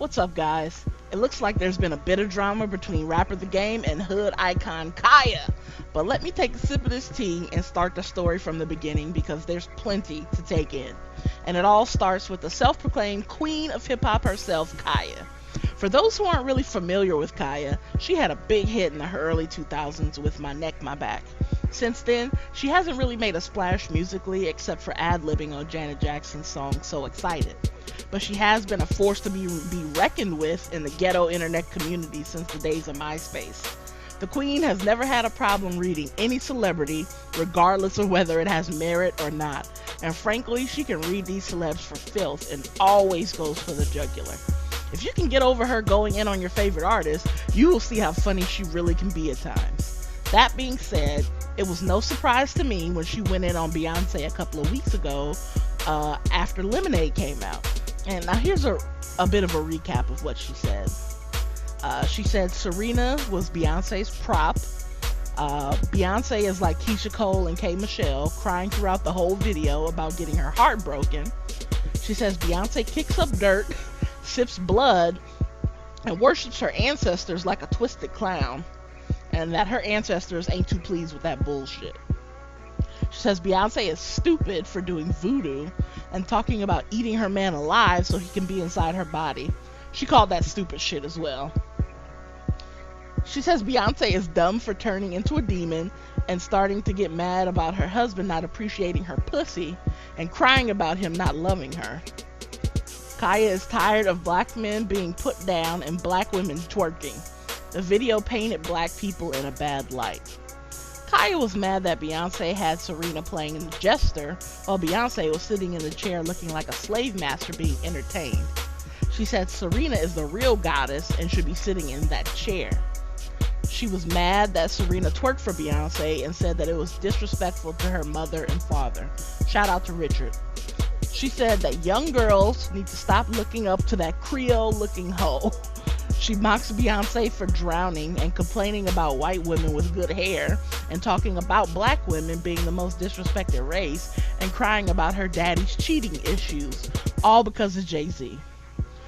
What's up, guys? It looks like there's been a bit of drama between rapper The Game and hood icon Khia. But let me take a sip of this tea and start the story from the beginning because there's plenty to take in. And it all starts with the self-proclaimed queen of hip-hop herself, Khia. For those who aren't really familiar with Khia, she had a big hit in the early 2000s with My Neck, My Back. Since then, she hasn't really made a splash musically except for ad-libbing on Janet Jackson's song So Excited. But she has been a force to be reckoned with in the ghetto internet community since the days of MySpace. The Queen has never had a problem reading any celebrity, regardless of whether it has merit or not. And frankly, she can read these celebs for filth and always goes for the jugular. If you can get over her going in on your favorite artist, you will see how funny she really can be at times. That being said, it was no surprise to me when she went in on Beyonce a couple of weeks ago after Lemonade came out. And now here's a bit of a recap of what she said. She said Serena was Beyonce's prop. Beyonce is like Keisha Cole and K. Michelle, crying throughout the whole video about getting her heart broken. She says Beyonce kicks up dirt, sips blood, and worships her ancestors like a twisted clown, and that her ancestors ain't too pleased with that bullshit. She says Beyonce is stupid for doing voodoo and talking about eating her man alive so he can be inside her body. She called that stupid shit as well. She says Beyonce is dumb for turning into a demon and starting to get mad about her husband not appreciating her pussy and crying about him not loving her. Khia is tired of black men being put down and black women twerking. The video painted black people in a bad light. Khia was mad that Beyonce had Serena playing in the jester while Beyonce was sitting in the chair looking like a slave master being entertained. She said Serena is the real goddess and should be sitting in that chair. She was mad that Serena twerked for Beyonce and said that it was disrespectful to her mother and father. Shout out to Richard. She said that young girls need to stop looking up to that Creole looking hoe. She mocks Beyonce for drowning and complaining about white women with good hair and talking about black women being the most disrespected race and crying about her daddy's cheating issues, all because of Jay-Z.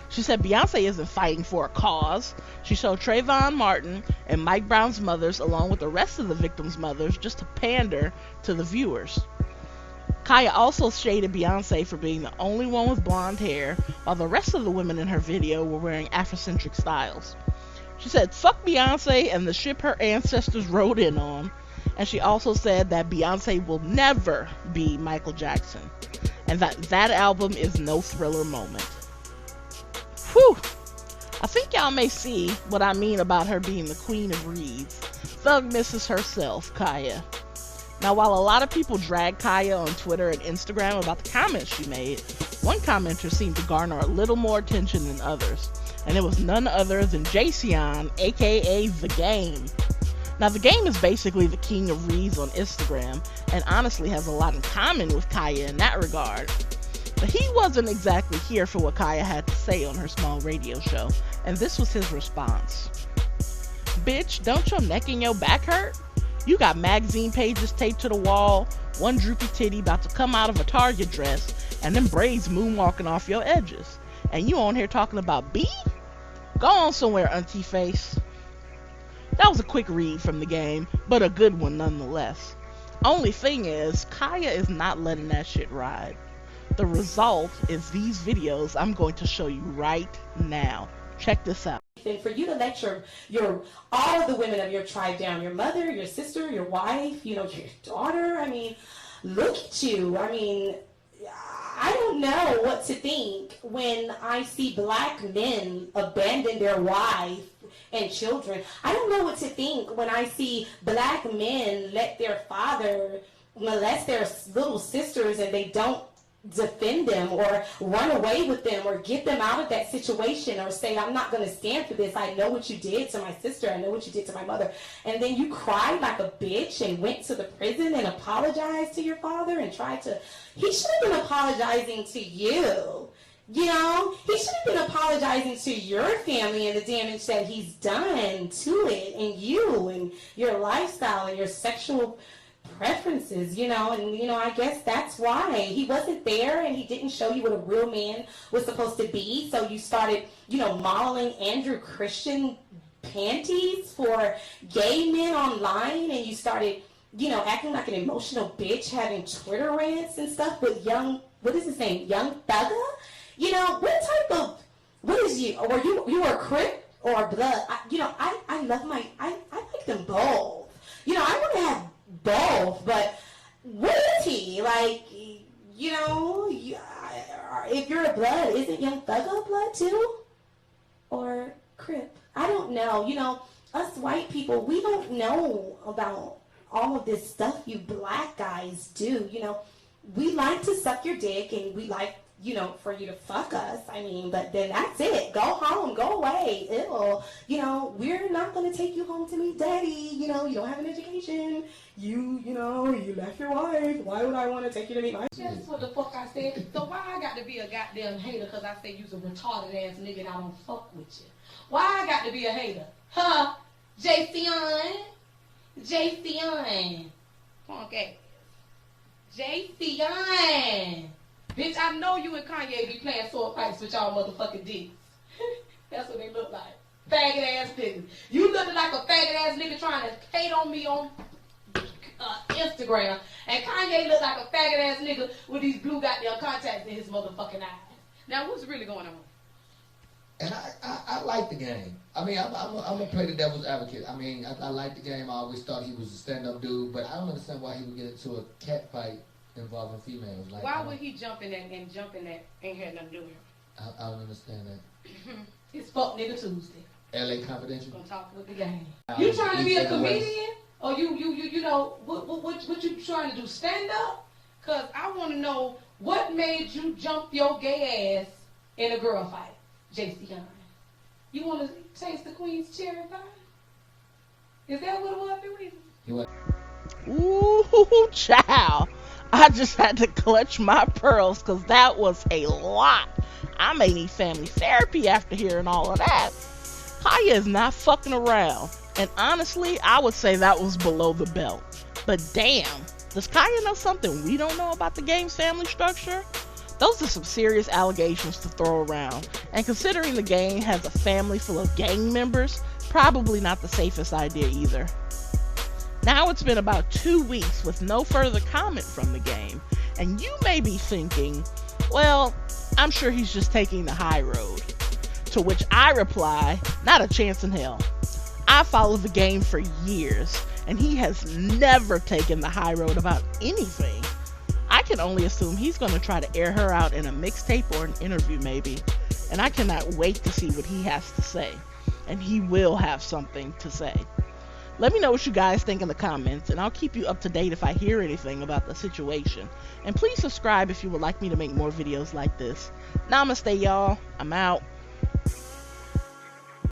She said Beyonce isn't fighting for a cause. She showed Trayvon Martin and Mike Brown's mothers along with the rest of the victims' mothers just to pander to the viewers. Khia also shaded Beyonce for being the only one with blonde hair, while the rest of the women in her video were wearing Afrocentric styles. She said fuck Beyonce and the ship her ancestors rode in on, and she also said that Beyonce will never be Michael Jackson, and that album is no Thriller moment. Whew! I think y'all may see what I mean about her being the queen of reads. Thug Mrs. herself, Khia. Now, while a lot of people drag Khia on Twitter and Instagram about the comments she made, one commenter seemed to garner a little more attention than others, and it was none other than Jayceon, aka The Game. Now, The Game is basically the king of reads on Instagram, and honestly has a lot in common with Khia in that regard. But he wasn't exactly here for what Khia had to say on her small radio show, and this was his response. Bitch, don't your neck and your back hurt? You got magazine pages taped to the wall, one droopy titty about to come out of a Target dress, and them braids moonwalking off your edges. And you on here talking about B? Go on somewhere, auntie face. That was a quick read from The Game, but a good one nonetheless. Only thing is, Khia is not letting that shit ride. The result is these videos I'm going to show you right now. Check this out. And for you to let your all of the women of your tribe down, your mother, your sister, your wife, your daughter, I mean, look at you. I mean, I don't know what to think when I see black men abandon their wife and children. I don't know what to think when I see black men let their father molest their little sisters and they don't defend them or run away with them or get them out of that situation or say, I'm not going to stand for this. I know what you did to my sister. I know what you did to my mother. And then you cried like a bitch and went to the prison and apologized to your father and he should have been apologizing to you. He should have been apologizing to your family and the damage that he's done to it and you and your lifestyle and your sexual preferences, you know, and, you know, I guess that's why he wasn't there and he didn't show you what a real man was supposed to be. So you started, you know, modeling Andrew Christian panties for gay men online, and you started, you know, acting like an emotional bitch, having Twitter rants and stuff with what is his name, Young Thugger? You know, what is you? Or you were a Crip or Blood? I love I like them both. You know, I want to have both, but what is he? Like, you know, if you're a Blood, isn't Young Thugger Blood too? Or Crip? I don't know. You know, us white people, we don't know about all of this stuff you black guys do. You know, we like to suck your dick and we like, you know, for you to fuck us. I mean, but then that's it. Go home. Go away. Ew. You know, we're not going to take you home to meet daddy. You know, you don't have an education. You know, you left your wife. Why would I want to take you to meet my... That's what the fuck I said. So why I got to be a goddamn hater because I say you's a retarded ass nigga and I don't fuck with you? Why I got to be a hater? Huh? Jason? Punk ass. Jason. Bitch, I know you and Kanye be playing sword fights with y'all motherfucking dicks. That's what they look like. Faggot ass niggas. You looking like a faggot ass nigga trying to hate on me on Instagram. And Kanye look like a faggot ass nigga with these blue goddamn contacts in his motherfucking eyes. Now what's really going on? And I like the game. I mean, I'm gonna play the devil's advocate. I mean, I like the game. I always thought he was a stand-up dude, but I don't understand why he would get into a cat fight involving females. Like, why would he jump in that and jump in that ain't had nothing to do with him? I don't understand that. It's fuck nigga Tuesday. LA Confidential. Gonna talk with the game. You trying to be a comedian, or you know what you trying to do? Stand up? Cause I want to know what made you jump your gay ass in a girl fight. JC Young. You want to taste the Queen's cherry pie? Is that what it was? Ooh, child. I just had to clutch my pearls because that was a lot. I may need family therapy after hearing all of that. Khia is not fucking around. And honestly, I would say that was below the belt. But damn, does Khia know something we don't know about the game's family structure? Those are some serious allegations to throw around, and considering the gang has a family full of gang members, probably not the safest idea either. Now it's been about 2 weeks with no further comment from the game, and you may be thinking, well, I'm sure he's just taking the high road. To which I reply, not a chance in hell. I followed the game for years, and he has never taken the high road about anything. I can only assume he's going to try to air her out in a mixtape or an interview maybe, and I cannot wait to see what he has to say. And he will have something to say. Let me know what you guys think in the comments, and I'll keep you up to date if I hear anything about the situation. And please subscribe if you would like me to make more videos like this. Namaste, y'all. I'm out.